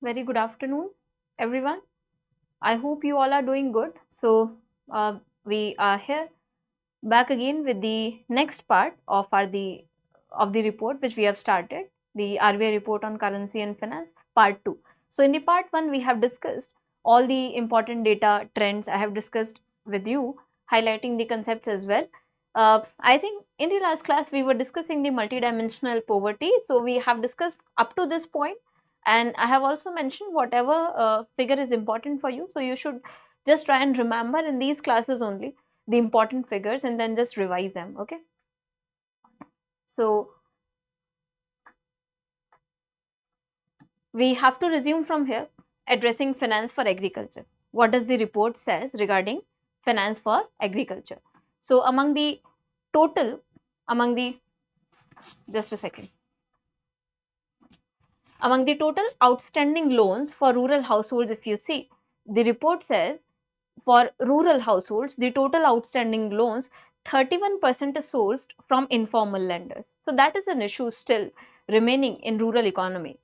Very good afternoon, everyone. I hope you all are doing good. We are here back again with the next part of the report which we have started, the RBI report on currency and finance, part 2. So in the part 1, we have discussed all the important data trends. I have discussed with you, highlighting the concepts as well. I think in the last class we were discussing the multidimensional poverty. So we have discussed up to this point, and I have also mentioned whatever figure is important for you. So you should just try and remember in these classes only the important figures and then just revise them. Okay. So we have to resume from here, addressing finance for agriculture. What does the report says regarding finance for agriculture? So among the just a second. Among the total outstanding loans for rural households, if you see, the report says for rural households, the total outstanding loans, 31% is sourced from informal lenders. So that is an issue still remaining in rural economy.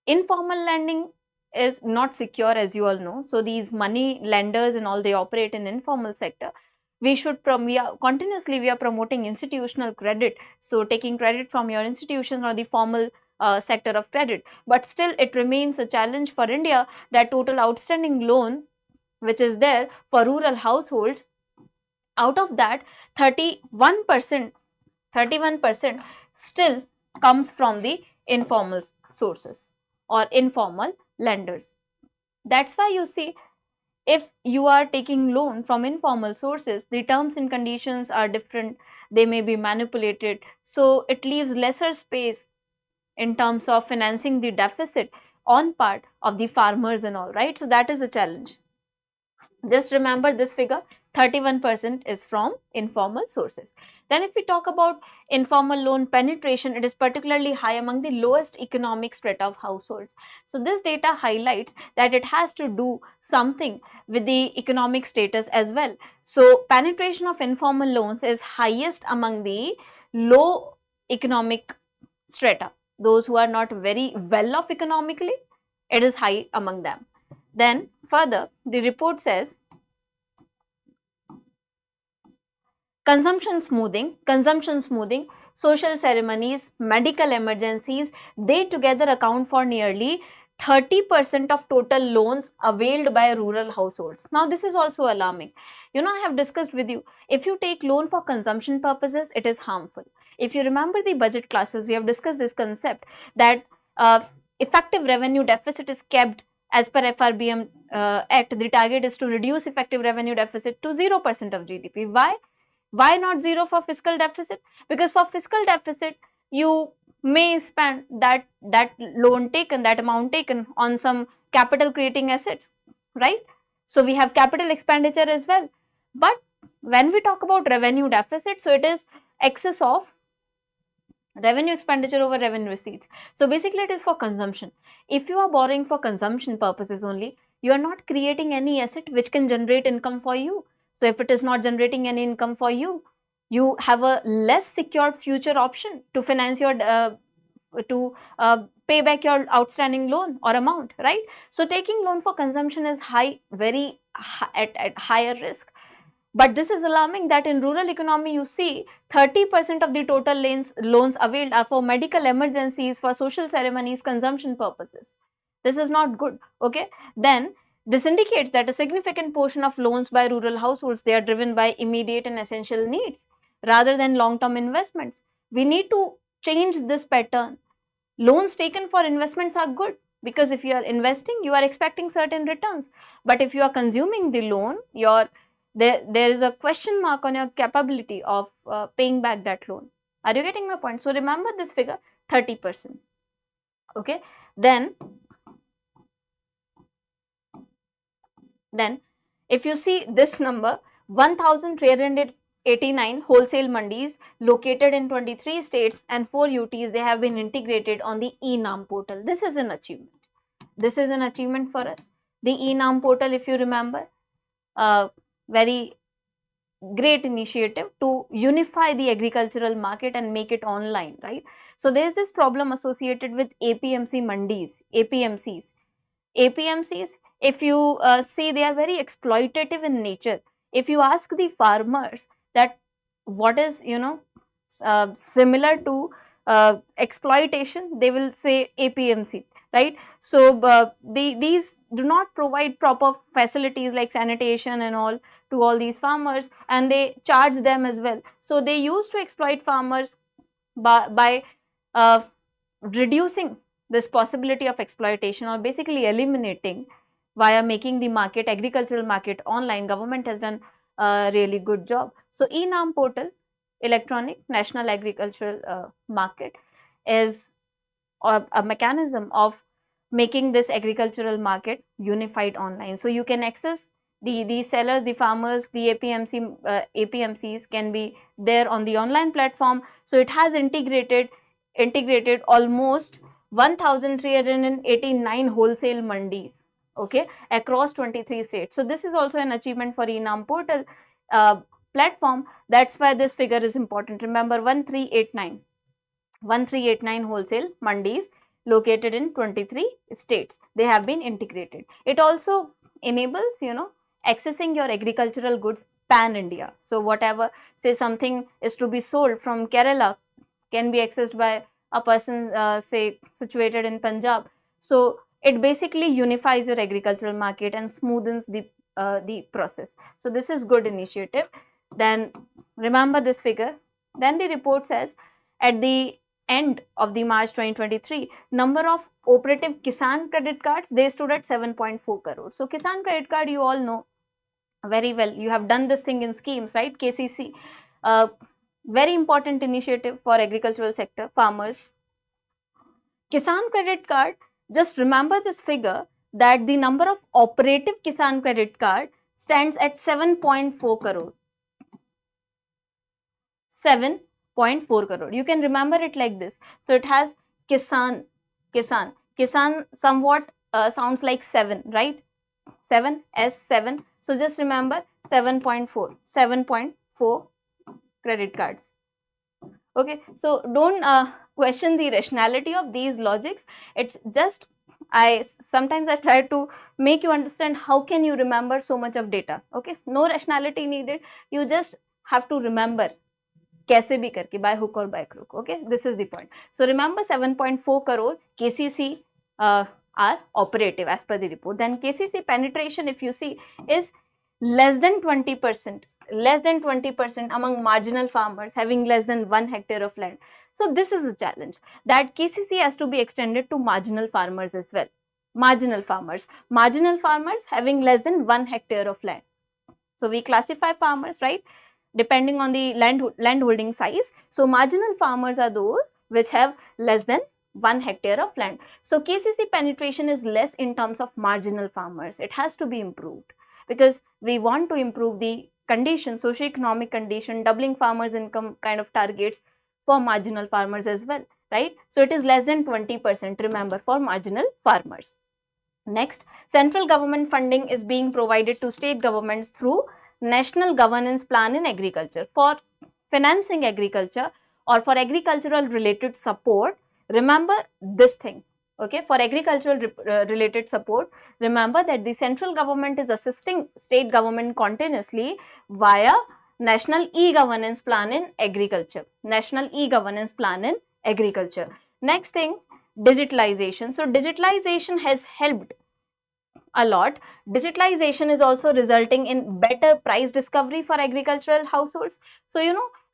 Informal lending is not secure, as you all know. So these money lenders and all, they operate in informal sector. We are promoting institutional credit. So taking credit from your institution or the formal sector of credit. But still it remains a challenge for India that total outstanding loan which is there for rural households, out of that 31% still comes from the informal sources or informal lenders. That's why you see, if you are taking loan from informal sources, the terms and conditions are different, they may be manipulated, so it leaves lesser space in terms of financing the deficit on part of the farmers and all, right? So that is a challenge. Just remember this figure, 31% is from informal sources. Then if we talk about informal loan penetration, it is particularly high among the lowest economic strata of households. So this data highlights that it has to do something with the economic status as well. So penetration of informal loans is highest among the low economic strata, those who are not very well off economically, it is high among them. Then further, the report says consumption smoothing, social ceremonies, medical emergencies, they together account for nearly 30% of total loans availed by rural households. Now this is also alarming. You know, I have discussed with you, if you take loan for consumption purposes, it is harmful. If you remember the budget classes, we have discussed this concept that effective revenue deficit is kept as per FRBM Act. The target is to reduce effective revenue deficit to 0% of GDP. Why not 0 for fiscal deficit? Because for fiscal deficit, you may spend that loan taken, that amount taken on some capital creating assets, right? So we have capital expenditure as well. But when we talk about revenue deficit, so it is excess of revenue expenditure over revenue receipts. So basically it is for consumption. If you are borrowing for consumption purposes only, you are not creating any asset which can generate income for you. So if it is not generating any income for you, you have a less secured future option to finance your pay back your outstanding loan or amount, right? So taking loan for consumption is very high, at higher risk. But this is alarming that in rural economy, you see 30% of the total loans availed are for medical emergencies, for social ceremonies, consumption purposes. This is not good, okay? Then this indicates that a significant portion of loans by rural households, they are driven by immediate and essential needs rather than long-term investments. We need to change this pattern. Loans taken for investments are good because if you are investing, you are expecting certain returns. But if you are consuming the loan, there is a question mark on your capability of paying back that loan. Are you getting my point? So remember this figure, 30%. Okay. Then if you see this number, 1,389 wholesale mandis located in 23 states and 4 UTs, they have been integrated on the eNAM portal. This is an achievement. This is an achievement for us. The eNAM portal, if you remember, very great initiative to unify the agricultural market and make it online, right? So there is this problem associated with APMC mandis, APMCs. APMCs, if you see, they are very exploitative in nature. If you ask the farmers that what is, similar to exploitation, they will say APMC, right? So these do not provide proper facilities like sanitation and all to all these farmers, and they charge them as well. So they used to exploit farmers by reducing this possibility of exploitation, or basically eliminating via making the market, agricultural market, online. Government has done a really good job. So e-NAM portal, electronic national agricultural market, is a mechanism of making this agricultural market unified online. So you can access the sellers, the farmers, the APMCs can be there on the online platform. So it has integrated almost 1389 wholesale mandis, okay, across 23 states. So this is also an achievement for e-NAM portal platform. That's why this figure is important. Remember, 1389 wholesale mandis located in 23 states, they have been integrated. It also enables, accessing your agricultural goods pan India. So whatever, say something is to be sold from Kerala, can be accessed by a person say situated in Punjab. So it basically unifies your agricultural market and smoothens the process. So this is good initiative. Then remember this figure. Then the report says, at the end of the March 2023, number of operative Kisan credit cards, they stood at 7.4 crores. So Kisan credit card, you all know very well. You have done this thing in schemes, right? KCC, very important initiative for agricultural sector, farmers. Kisan credit card, just remember this figure, that the number of operative Kisan credit card stands at 7.4 crore. 7.4 crore. You can remember it like this. So it has Kisan somewhat sounds like 7, right? 7, S7. So just remember 7.4 credit cards. Okay, so don't question the rationality of these logics. It's just, sometimes I try to make you understand how can you remember so much of data. Okay, no rationality needed. You just have to remember kaise bhi karke, by hook or by crook. Okay, this is the point. So remember, 7.4 crore KCC are operative as per the report. Then KCC penetration, if you see, is less than 20%. Less than 20% among marginal farmers having less than 1 hectare of land. So this is a challenge, that KCC has to be extended to marginal farmers as well. Marginal farmers having less than 1 hectare of land. So we classify farmers, right, depending on the land holding size. So marginal farmers are those which have less than 1 hectare of land. So KCC penetration is less in terms of marginal farmers. It has to be improved, because we want to improve the condition, socio-economic condition, doubling farmers' income kind of targets for marginal farmers as well, right? So it is less than 20%, remember, for marginal farmers. Next, central government funding is being provided to state governments through National Governance Plan in Agriculture. For financing agriculture or for agricultural related support, remember this thing. Okay, for agricultural related support, remember that the central government is assisting state government continuously via National E-Governance Plan in Agriculture. National E-Governance Plan in Agriculture. Next thing, digitalization. So digitalization has helped a lot. Digitalization is also resulting in better price discovery for agricultural households. So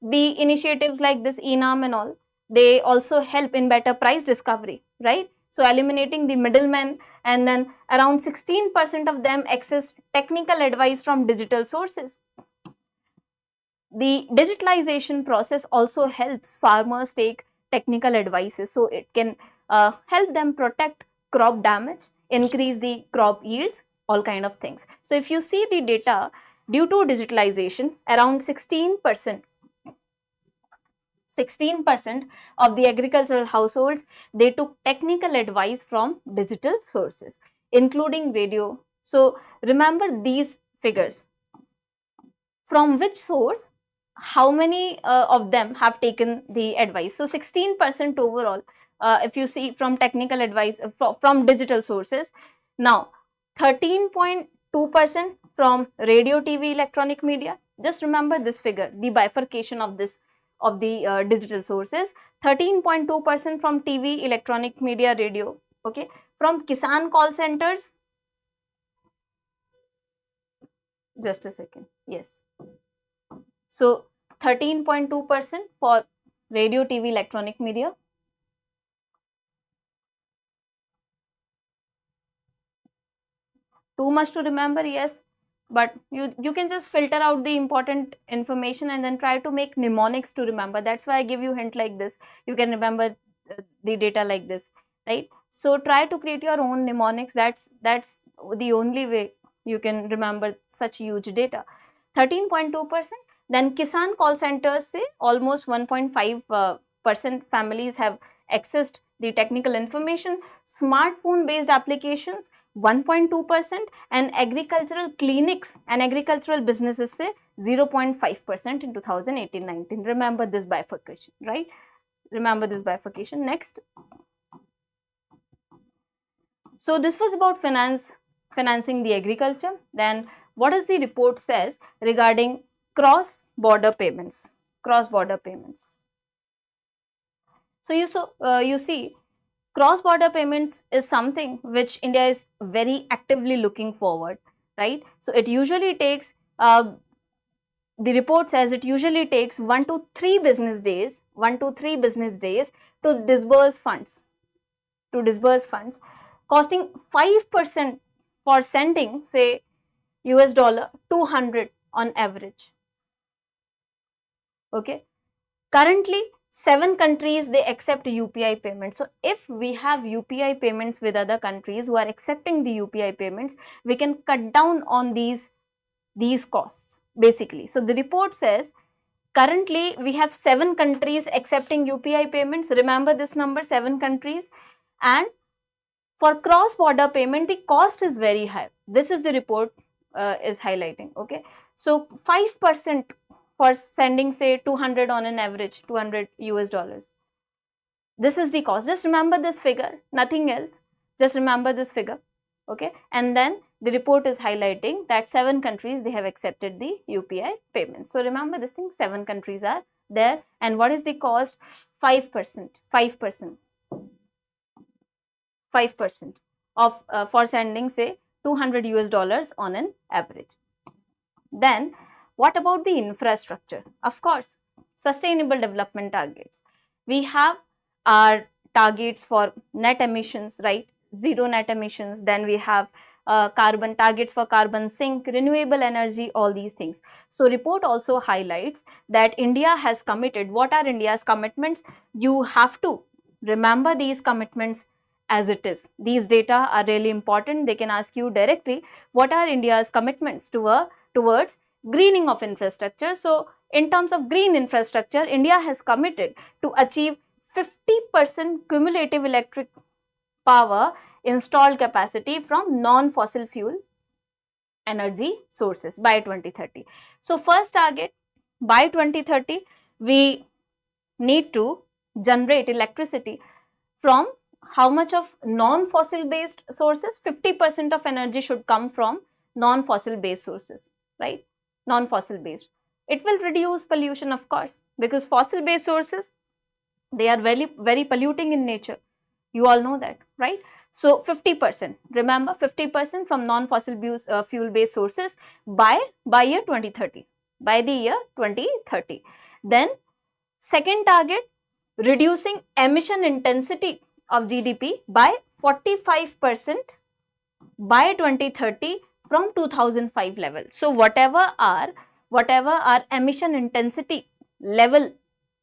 the initiatives like this e-NAM and all, they also help in better price discovery, right? So eliminating the middlemen, and then around 16% of them access technical advice from digital sources. The digitalization process also helps farmers take technical advices, so it can help them protect crop damage, increase the crop yields, all kind of things. So if you see the data, due to digitalization, around 16% of the agricultural households, they took technical advice from digital sources, including radio. So remember these figures. From which source, how many of them have taken the advice? So 16% overall, if you see from technical advice from digital sources, Now 13.2% from radio, TV, electronic media. Just remember this figure, the bifurcation of this, of the digital sources. 13.2% from TV, electronic media, radio. Okay, from Kisan call centers. Just a second. Yes. So 13.2% for radio, TV, electronic media. Too much to remember, yes, but you can just filter out the important information and then try to make mnemonics to remember. That's why I give you hint like this. You can remember the data like this, right? So try to create your own mnemonics. That's the only way you can remember such huge data. 13.2%. Then Kisan call centers say almost 1.5% families have accessed the technical information. Smartphone based applications 1.2%, and agricultural clinics and agricultural businesses say 0.5% in 2018-19. Remember this bifurcation, right? Remember this bifurcation. Next. So this was about financing the agriculture. Then what does the report says regarding cross-border payments? Cross-border payments. So you see, cross-border payments is something which India is very actively looking forward, right? So it usually takes, the report says it usually takes 1 to 3 business days, to disburse funds, costing 5% for sending, say, US dollar 200 on average. Okay. Currently, 7 countries, they accept UPI payments. So if we have UPI payments with other countries who are accepting the UPI payments, we can cut down on these costs basically. So the report says currently we have 7 countries accepting UPI payments. Remember this number, 7 countries. And for cross-border payment, the cost is very high. This is the report is highlighting. Okay. So 5% for sending, say, 200 on an average, 200 US dollars. This is the cost. Just remember this figure, nothing else. Just remember this figure. Okay. And then the report is highlighting that 7 countries, they have accepted the UPI payments. So remember this thing, 7 countries are there. And what is the cost? 5%. 5% of for sending, say, 200 US dollars on an average. Then what about the infrastructure? Of course, sustainable development targets. We have our targets for net emissions, right? Zero net emissions. Then we have carbon targets for carbon sink, renewable energy, all these things. So report also highlights that India has committed. What are India's commitments? You have to remember these commitments as it is. These data are really important. They can ask you directly, what are India's commitments towards greening of infrastructure? So in terms of green infrastructure, India has committed to achieve 50% cumulative electric power installed capacity from non-fossil fuel energy sources by 2030. So first target, by 2030, we need to generate electricity from how much of non-fossil based sources? 50% of energy should come from non-fossil based sources, right? Non-fossil based. It will reduce pollution, of course, because fossil based sources, they are very, very polluting in nature. You all know that, right? So 50%, remember 50% from non-fossil fuel based sources by year 2030, by the year 2030. Then second target, reducing emission intensity of GDP by 45% by 2030 from 2005 level. So whatever our emission intensity level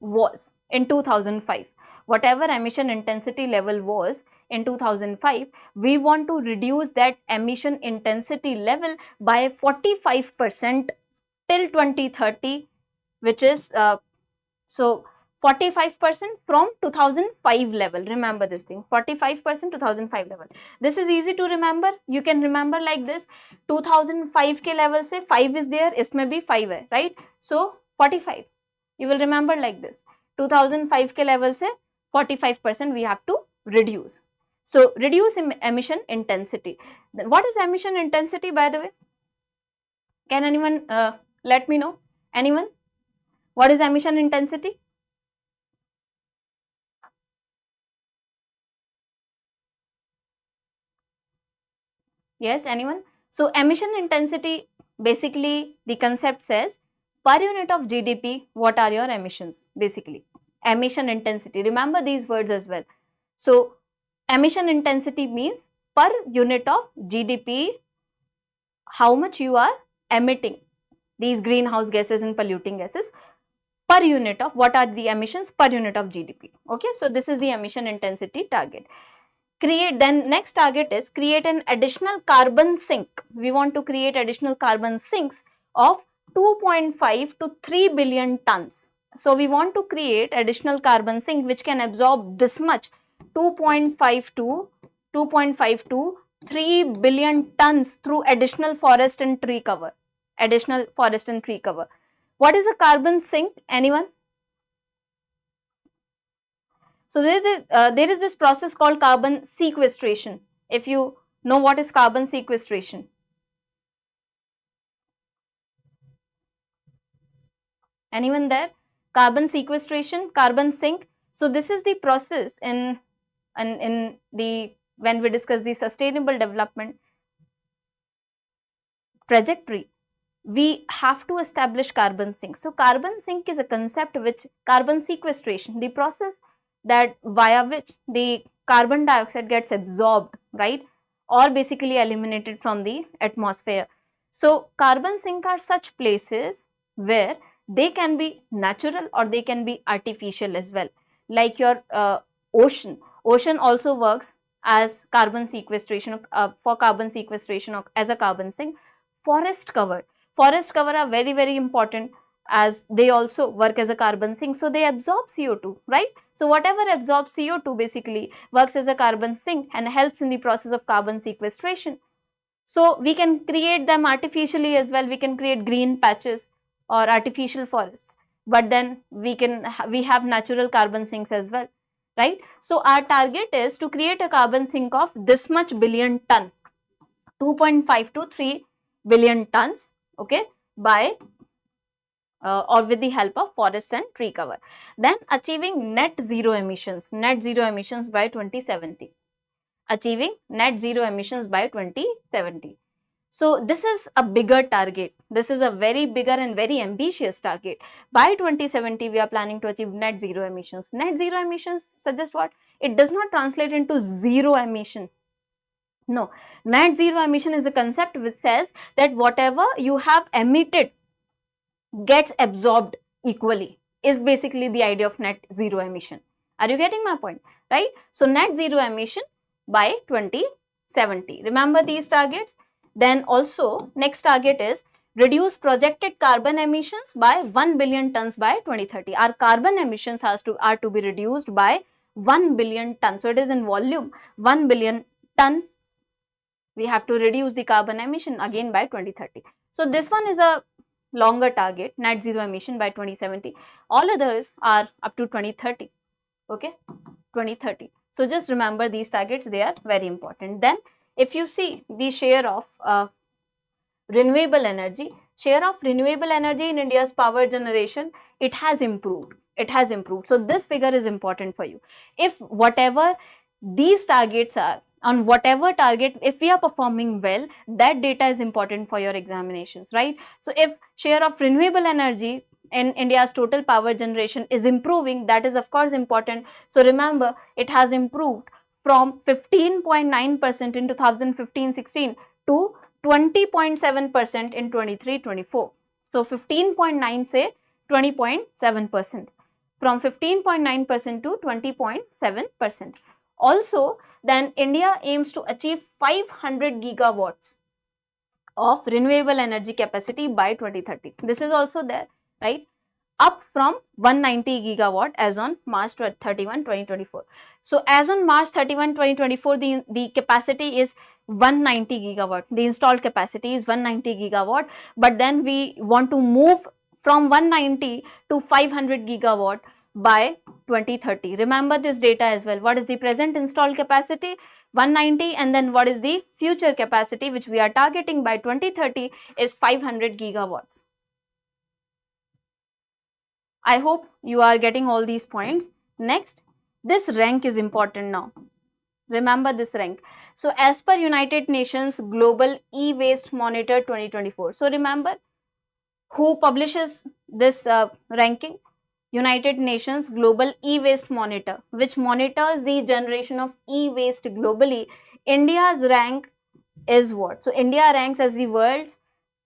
was in 2005, whatever emission intensity level was in 2005, we want to reduce that emission intensity level by 45% till 2030, which is so 45% from 2005 level. Remember this thing, 45% 2005 level. This is easy to remember. You can remember like this, 2005 ke level se 5 is there, isme bhi 5 hai, right? So 45. You will remember like this, 2005 ke level se 45% we have to reduce. So reduce emission intensity. Then what is emission intensity, by the way? Can anyone let me know? Anyone? What is emission intensity? Yes, anyone? So emission intensity, basically the concept says per unit of GDP, what are your emissions? Basically, emission intensity. Remember these words as well. So emission intensity means per unit of GDP, how much you are emitting these greenhouse gases and polluting gases per unit of, what are the emissions per unit of GDP. Okay, so this is the emission intensity target. Then next target is create an additional carbon sink. We want to create additional carbon sinks of 2.5 to 3 billion tons. So we want to create additional carbon sink which can absorb this much, 2.5 to 3 billion tons through additional forest and tree cover. Additional forest and tree cover. What is a carbon sink? Anyone? So there is this process called carbon sequestration. If you know what is carbon sequestration. Anyone there? Carbon sequestration, carbon sink. So this is the process in the, when we discuss the sustainable development trajectory, we have to establish carbon sink. So carbon sink is a concept which, carbon sequestration, the process that via which the carbon dioxide gets absorbed, right, or basically eliminated from the atmosphere. So carbon sink are such places where they can be natural or they can be artificial as well. Like your ocean. Ocean also works as carbon sequestration, for carbon sequestration as a carbon sink. Forest cover. Forest cover are very, very important as they also work as a carbon sink. So they absorb CO2, right? So whatever absorbs CO2 basically works as a carbon sink and helps in the process of carbon sequestration. So we can create them artificially as well. We can create green patches or artificial forests, but then we have natural carbon sinks as well, right? So our target is to create a carbon sink of this much billion ton, 2.5 to 3 billion tons, okay, by or with the help of forests and tree cover. Then achieving net zero emissions by 2070. Achieving net zero emissions by 2070. So this is a bigger target. This is a very bigger and very ambitious target. By 2070, we are planning to achieve net zero emissions. Net zero emissions suggest what? It does not translate into zero emission. No, net zero emission is a concept which says that whatever you have emitted gets absorbed equally, is basically the idea of net zero emission. Are you getting my point, right? So net zero emission by 2070. Remember these targets. Then also next target is reduce projected carbon emissions by 1 billion tons by 2030. Our carbon emissions are to be reduced by 1 billion tons. So it is in volume 1 billion ton. We have to reduce the carbon emission again by 2030. So this one is a longer target, net zero emission by 2070. All others are up to 2030. Okay, 2030. So just remember these targets, they are very important. Then if you see the share of renewable energy, in India's power generation, it has improved. So this figure is important for you. If whatever these targets are, on whatever target, if we are performing well, that data is important for your examinations, right? So if share of renewable energy in India's total power generation is improving, that is of course important. So remember, it has improved from 15.9% in 2015-16 to 20.7% in 23-24. So 15.9 say 20.7%. From 15.9% to 20.7%. Also, then India aims to achieve 500 gigawatts of renewable energy capacity by 2030. This is also there, right? Up from 190 gigawatt as on March 31, 2024. So as on March 31, 2024, the capacity is 190 gigawatt. The installed capacity is 190 gigawatt, but then we want to move from 190 to 500 gigawatt by 2030. Remember this data as well. What is the present installed capacity? 190, and then what is the future capacity which we are targeting by 2030 is 500 gigawatts. I hope you are getting all these points. Next, this rank is important now. Remember this rank. So as per United Nations Global E-Waste Monitor 2024. So remember who publishes this ranking? United Nations Global E-Waste Monitor, which monitors the generation of e-waste globally. India's rank is what? So India ranks as the world's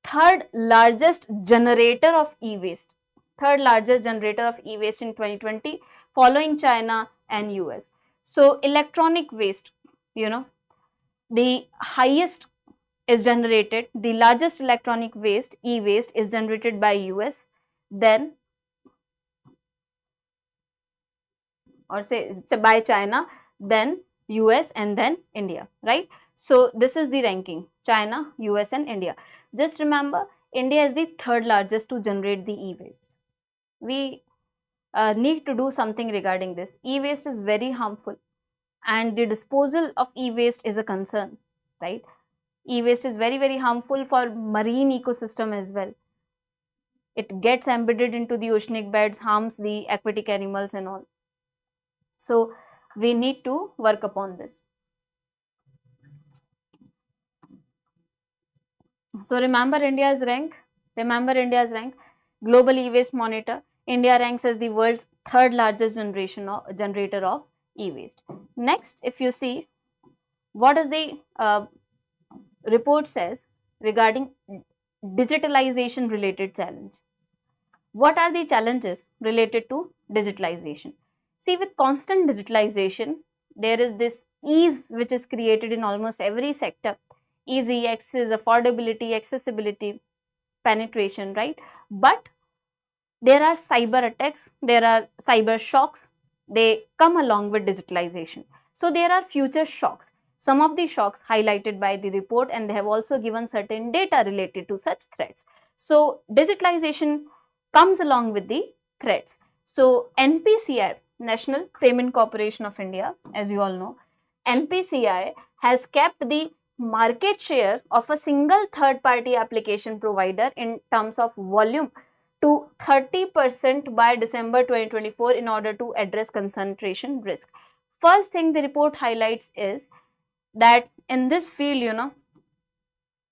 third largest generator of e-waste. Third largest generator of e-waste in 2020, following China and US. So electronic waste, you know, the highest is generated, the largest electronic waste, e-waste, is generated by US, then or say by China, then US, and then India, right? So this is the ranking: China, US, and India. Just remember, India is the third largest to generate the e-waste. We need to do something regarding this. E-waste is very harmful, and the disposal of e-waste is a concern, right? E-waste is very, very harmful for marine ecosystem as well. It gets embedded into the oceanic beds, harms the aquatic animals and all. So we need to work upon this. So remember India's rank. Global e-waste monitor. India ranks as the world's third largest generator of e-waste. Next, if you see, what does the report says regarding digitalization related challenge? What are the challenges related to digitalization? See, with constant digitalization, there is this ease which is created in almost every sector. Easy access, affordability, accessibility, penetration, right? But there are cyber attacks, there are cyber shocks, they come along with digitalization. So there are future shocks. Some of the shocks highlighted by the report, and they have also given certain data related to such threats. So digitalization comes along with the threats. So NPCI, National Payment Corporation of India, as you all know, NPCI has kept the market share of a single third party application provider in terms of volume to 30% by December 2024 in order to address concentration risk. First thing the report highlights is that in this field,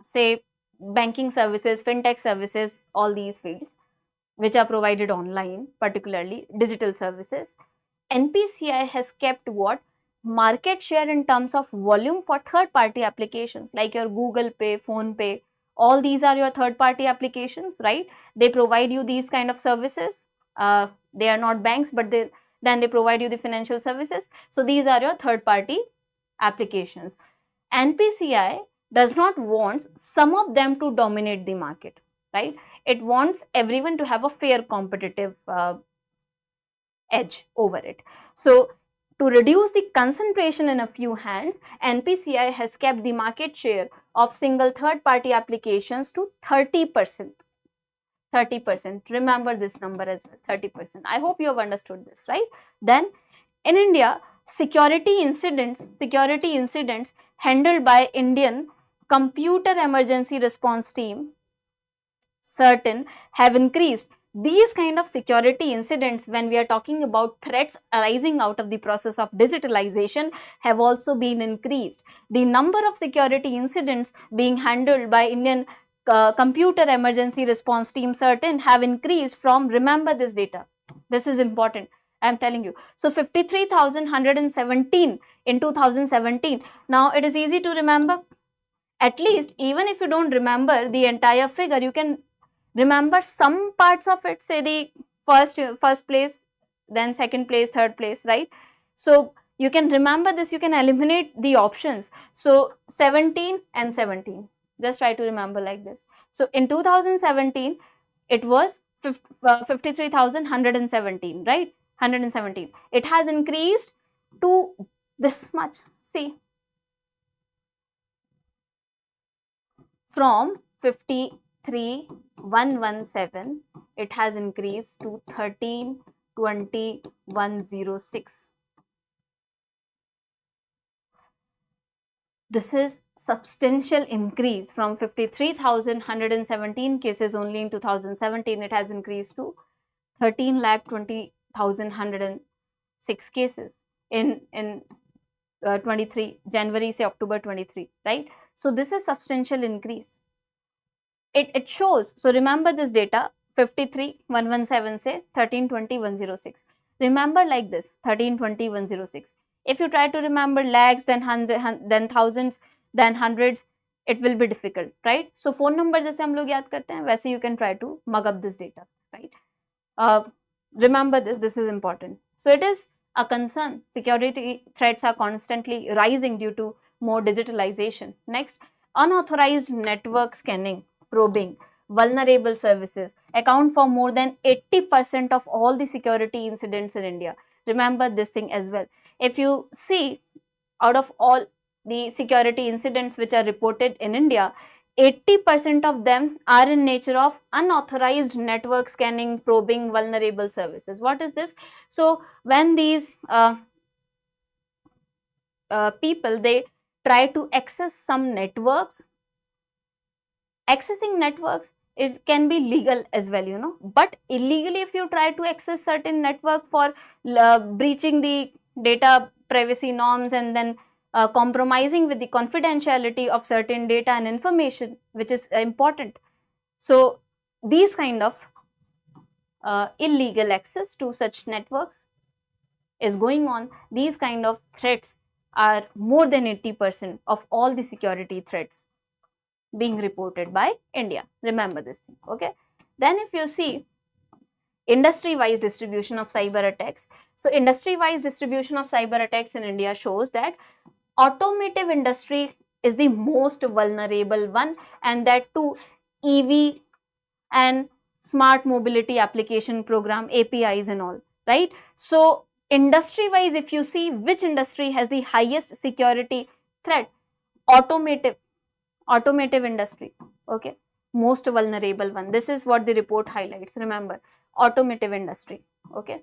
say banking services, fintech services, all these fields which are provided online, particularly digital services, NPCI has kept what? Market share in terms of volume for third party applications like your Google Pay, Phone Pay. All these are your third party applications, right? They provide you these kind of services. They are not banks, but then they provide you the financial services. So these are your third party applications. NPCI does not want some of them to dominate the market, right? It wants everyone to have a fair competitive edge over it. So to reduce the concentration in a few hands, NPCI has kept the market share of single third party applications to 30%. 30%. Remember this number as well, 30%. I hope you have understood this, right? Then in India, security incidents handled by Indian Computer Emergency Response Team, certain, have increased. These kind of security incidents, when we are talking about threats arising out of the process of digitalization, have also been increased. The number of security incidents being handled by Indian Computer Emergency Response Team, certain, have increased from, remember this data, this is important, I am telling you. So 53,117 in 2017. Now it is easy to remember. At least, even if you don't remember the entire figure, you can remember some parts of it, say the first place, then second place, third place, right? So you can remember this, you can eliminate the options. So 17 and 17, just try to remember like this. So in 2017, it was 53,117, right? 117. It has increased to this much. See, from 53,117, it has increased to 13,20,106. This is substantial increase from 53,117 cases only in 2017. It has increased to 13,20,106 cases in 23 January से October 23, right? So this is substantial increase. It shows. So remember this data, 53,117 से 13,20,106. Remember like this, 13,20,106. If you try to remember lakhs, then then thousands, then hundreds, it will be difficult, right? So phone number जैसे हम लोग याद करते हैं, वैसे you can try to mug up this data, right? Remember this is important. So it is a concern. Security threats are constantly rising due to more digitalization. Next, unauthorized network scanning, probing, vulnerable services account for more than 80% of all the security incidents in India. Remember this thing as well. If you see, out of all the security incidents which are reported in India, 80% of them are in nature of unauthorized network scanning, probing, vulnerable services. What is this? So when these people, they try to access some networks, accessing networks can be legal as well, you know, but illegally if you try to access certain network for breaching the data privacy norms and then compromising with the confidentiality of certain data and information, which is important. So these kind of illegal access to such networks is going on. These kind of threats are more than 80% of all the security threats being reported by India. Remember this thing, okay? Then if you see industry-wise distribution of cyber attacks. So industry-wise distribution of cyber attacks in India shows that automotive industry is the most vulnerable one, and that too EV and smart mobility application program, APIs and all, right? So industry-wise, if you see which industry has the highest security threat, automotive industry, okay, most vulnerable one. This is what the report highlights. Remember, automotive industry, okay,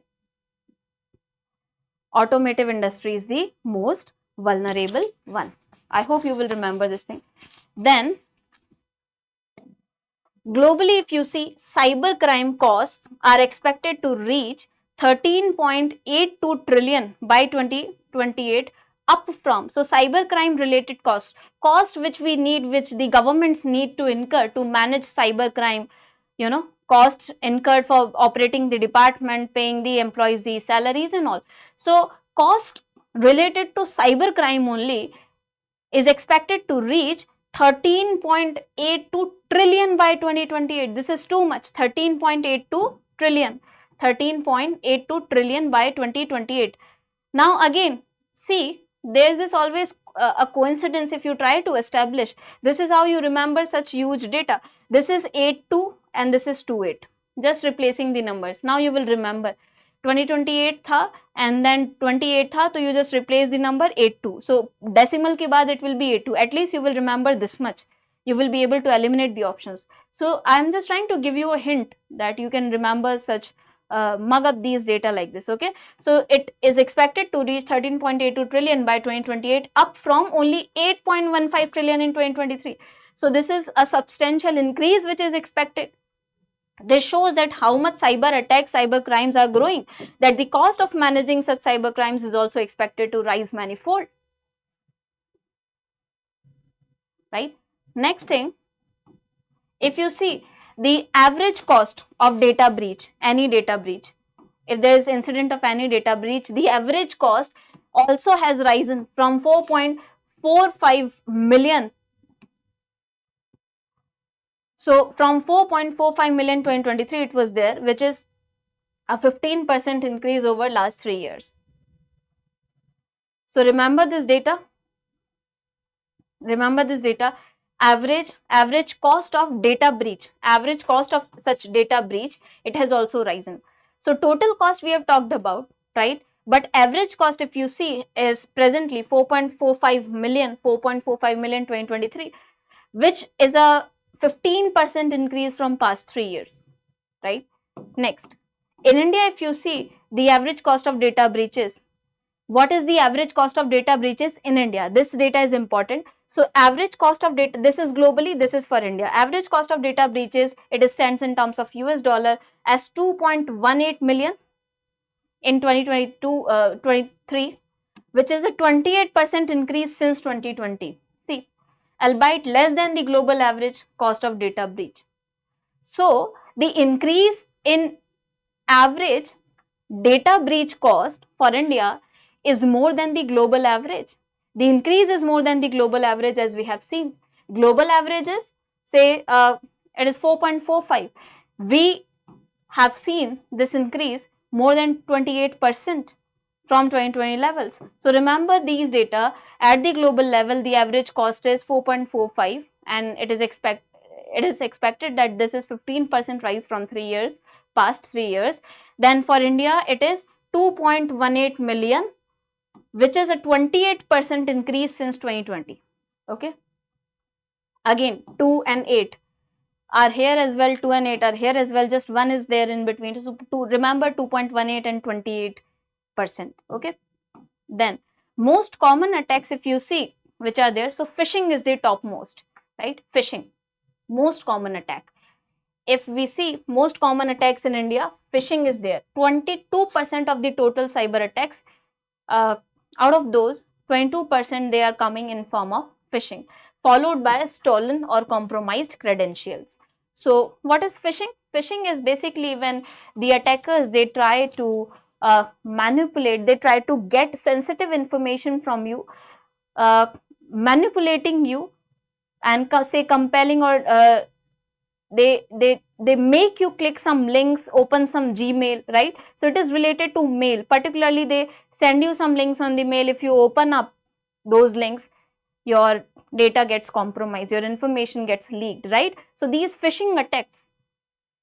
automotive industry is the most vulnerable one. I hope you will remember this thing. Then globally, if you see, cybercrime costs are expected to reach 13.82 trillion by 2028, up from, so cybercrime related cost which we need, which the governments need to incur to manage cybercrime, you know, costs incurred for operating the department, paying the employees the salaries and all. So cost related to cybercrime only is expected to reach 13.82 trillion by 2028. This is too much. 13.82 trillion. 13.82 trillion by 2028. Now again, see, there is this always a coincidence if you try to establish. This is how you remember such huge data. This is 82 and this is 28. Just replacing the numbers. Now you will remember. 2028 था and then 28 था, तो you just replace the number 82. So decimal के बाद it will be 82. At least you will remember this much. You will be able to eliminate the options. So I am just trying to give you a hint that you can remember such, mug up these data like this, okay? So it is expected to reach 13.82 trillion by 2028, up from only 8.15 trillion in 2023. So this is a substantial increase which is expected. This shows that how much cyber attacks, cyber crimes are growing, that the cost of managing such cyber crimes is also expected to rise manifold, right? Next thing, if you see the average cost of data breach, any data breach, if there is incident of any data breach, the average cost also has risen from 4.45 million. So from 4.45 million 2023 it was there, which is a 15% increase over last 3 years. So remember this data. Remember this data. Average cost of data breach, average cost of such data breach, it has also risen. So total cost we have talked about, right? But average cost, if you see, is presently 4.45 million 2023, which is a 15% increase from past 3 years, right? Next, in India, if you see the average cost of data breaches, what is the average cost of data breaches in India? This data is important. So average cost of data, this is globally, this is for India. Average cost of data breaches, it stands in terms of US dollar as 2.18 million in 2022-23, which is a 28% increase since 2020. See, albeit less than the global average cost of data breach. So the increase in average data breach cost for India is more than the global average. The increase is more than the global average, as we have seen. Global average is, say, it is 4.45. We have seen this increase more than 28% from 2020 levels. So remember these data. At the global level, the average cost is 4.45, and it is expected that this is 15% rise from past 3 years. Then for India, it is 2.18 million, which is a 28% increase since 2020. Okay. Again, 2 and 8 are here as well, 2 and 8 are here as well, just 1 is there in between. So to remember, 2.18 and 28%. Okay. Then most common attacks, if you see, which are there, so phishing is the topmost, right? Phishing, most common attack. If we see most common attacks in India, phishing is there. 22% of the total cyber attacks, out of those, 22% they are coming in form of phishing, followed by stolen or compromised credentials. So what is phishing? Phishing is basically when the attackers, they try to manipulate, they try to get sensitive information from you, manipulating you, and say compelling, or they make you click some links, open some Gmail, right? So it is related to mail. Particularly, they send you some links on the mail. If you open up those links, your data gets compromised, your information gets leaked, right? So these phishing attacks,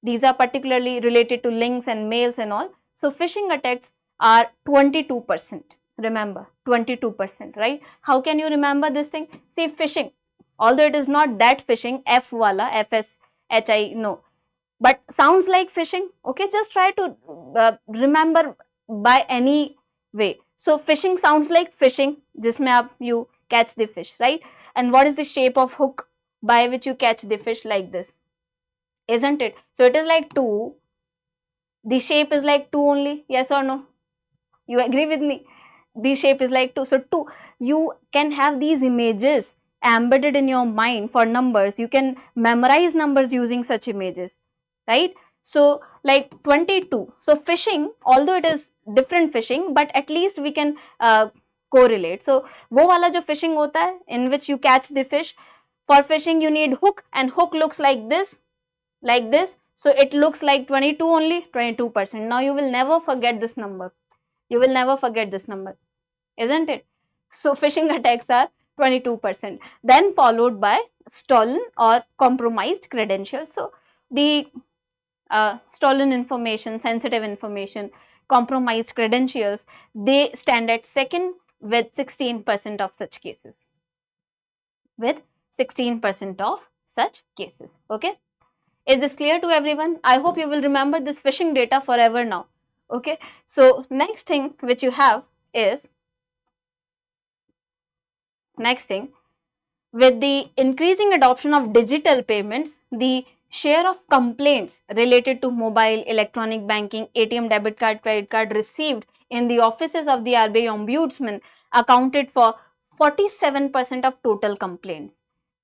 these are particularly related to links and mails and all. So phishing attacks are 22%. Remember, 22%, right? How can you remember this thing? See, phishing, although it is not that phishing, F wala, FSHI, no, but sounds like phishing. Okay, just try to remember by any way. So phishing sounds like fishing, jisme you catch the fish, right? And what is the shape of hook by which you catch the fish? Like this, isn't it? So it is like 2. The shape is like 2 only. Yes or no? You agree with me? The shape is like 2. So 2, you can have these images embedded in your mind for numbers. You can memorize numbers using such images, right? So like 22. So phishing, although it is different phishing, but at least we can correlate. So wo wala jo phishing hota hai, in which you catch the fish. For phishing, you need hook, and hook looks like this, like this. So it looks like 22 only, 22%. Now you will never forget this number. You will never forget this number, isn't it? So phishing attacks are 22%. Then followed by stolen or compromised credentials. So the stolen information, sensitive information, compromised credentials, they stand at second with 16% of such cases. With 16% of such cases. Okay. Is this clear to everyone? I hope you will remember this phishing data forever now. Okay. So next thing which you have is, with the increasing adoption of digital payments, the share of complaints related to mobile, electronic banking, ATM, debit card, credit card received in the offices of the RBI Ombudsman accounted for 47% of total complaints.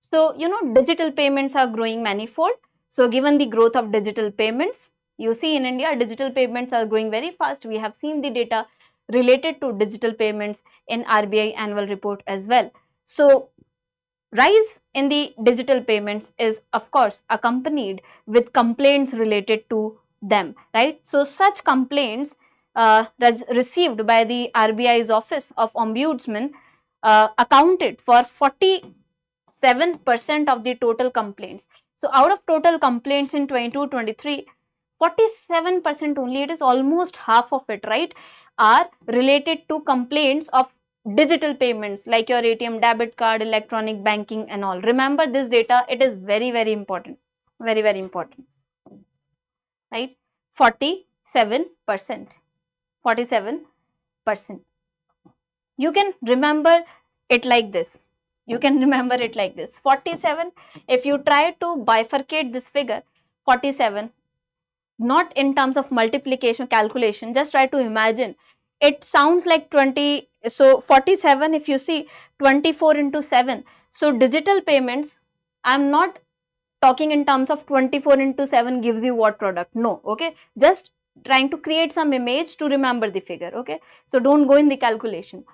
So, you know, digital payments are growing manifold. So, given the growth of digital payments, you see in India, digital payments are growing very fast. We have seen the data related to digital payments in RBI annual report as well. So, rise in the digital payments is of course accompanied with complaints related to them, right? So, such complaints received by the RBI's Office of Ombudsman accounted for 47% of the total complaints. So, out of total complaints in 22-23, 47% only, it is almost half of it, right, are related to complaints of digital payments like your ATM, debit card, electronic banking and all. Remember this data, it is very, very important, very, very important, right? 47%, 47%. You can remember it like this. You can remember it like this. 47, if you try to bifurcate this figure, 47, not in terms of multiplication calculation, just try to imagine. It sounds like 20. So 47, if you see 24 into 7. So digital payments, I'm not talking in terms of 24 into 7 gives you what product. No, okay. Just trying to create some image to remember the figure, okay. So don't go in the calculation.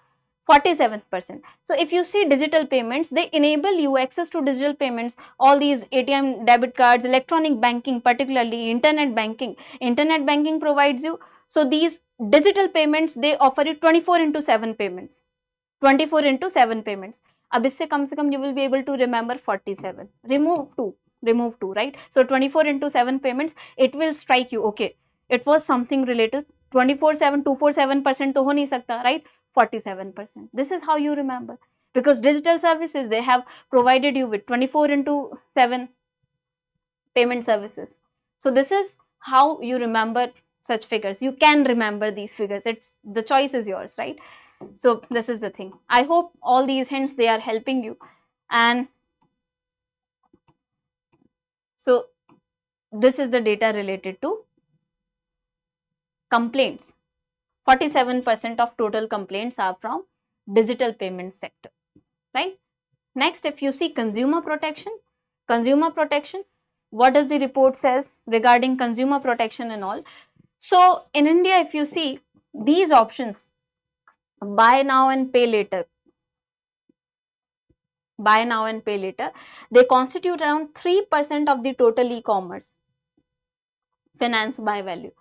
47%. So if you see digital payments, they enable you access to digital payments, all these ATM, debit cards, electronic banking, particularly internet banking. Internet banking provides you. So these digital payments, they offer you 24 into 7 payments. 24 into 7 payments. अब इससे कम से कम you will be able to remember 47. Remove 2, right? So 24 into 7 payments, it will strike you, okay, it was something related. 24/7, 247% तो हो नहीं सकता, right? 47%. This is how you remember, because digital services, they have provided you with 24 into 7 payment services. So this is how you remember such figures. You can remember these figures. It's the choice is yours, right? So this is the thing. I hope all these hints, they are helping you. And so this is the data related to complaints. 47% of total complaints are from digital payment sector, right? Next, if you see consumer protection, what does the report says regarding consumer protection and all? So in India, if you see these options, buy now and pay later, they constitute around 3% of the total e-commerce finance by value.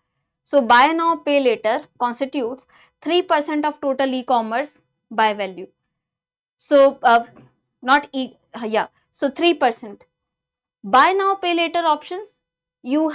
So buy now, pay later constitutes 3% of total e-commerce by value. So so 3%. Buy now, pay later options, you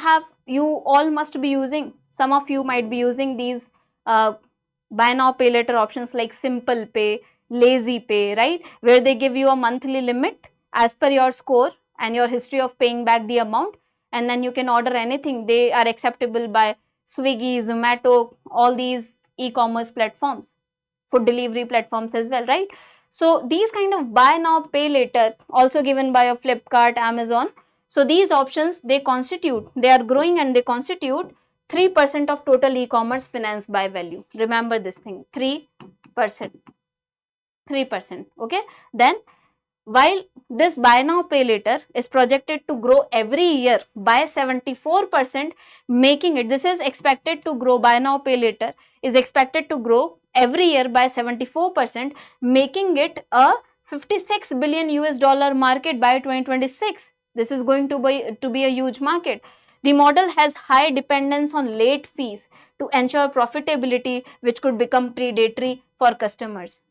all must be using, some of you might be using these buy now, pay later options like Simple Pay, Lazy Pay, right, where they give you a monthly limit as per your score and your history of paying back the amount, and then you can order anything. They are acceptable by Swiggy, Zomato, all these e-commerce platforms, food delivery platforms as well, right? So these kind of buy now, pay later, also given by a Flipkart, Amazon. So these options, they are growing and they constitute 3% of total e-commerce finance by value. Remember this thing, 3%. Okay. Then while this buy now, pay later is projected to grow every year by 74%, making it, this is expected to grow, buy now, pay later is expected to grow every year by 74%, making it a $56 billion US market by 2026. This is going to be a huge market. The model has high dependence on late fees to ensure profitability, which could become predatory for customers.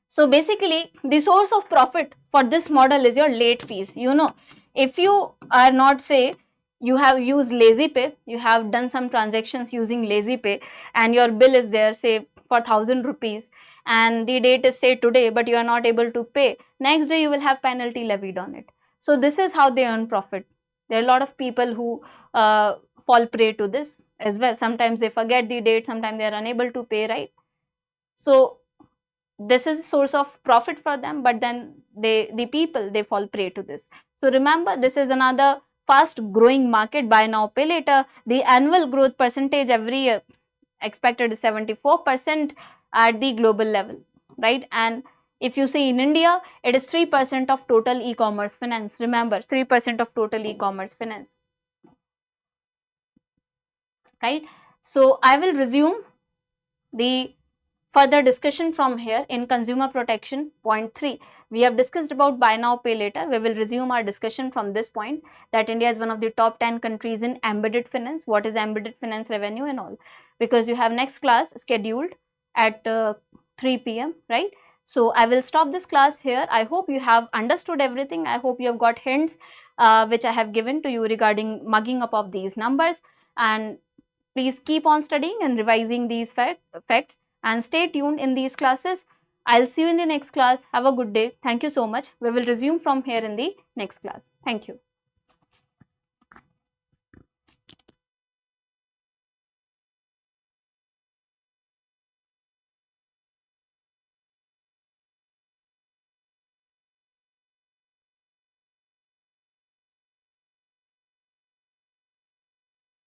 So basically, the source of profit for this model is your late fees. You know, if you are not, say, you have used Lazy Pay, you have done some transactions using Lazy Pay and your bill is there, say, for 1000 rupees, and the date is, say, today, but you are not able to pay. Next day, you will have penalty levied on it. So this is how they earn profit. There are a lot of people who fall prey to this as well. Sometimes they forget the date, sometimes they are unable to pay, right? So this is a source of profit for them, but then the people, they fall prey to this. So remember, this is another fast growing market, buy now, pay later. The annual growth percentage every year expected is 74% at the global level, right? And if you see in India, it is 3% of total e-commerce finance. Remember, 3% of total e-commerce finance, right? So I will resume the further discussion from here in consumer protection point 3. We have discussed about buy now, pay later. We will resume our discussion from this point, that India is one of the top 10 countries in embedded finance. What is embedded finance revenue and all, because you have next class scheduled at 3 p.m. right? So I will stop this class here. I hope you have understood everything. I hope you have got hints which I have given to you regarding mugging up of these numbers, and please keep on studying and revising these facts and stay tuned in these classes. I'll see you in the next class. Have a good day. Thank you so much. We will resume from here in the next class. Thank you.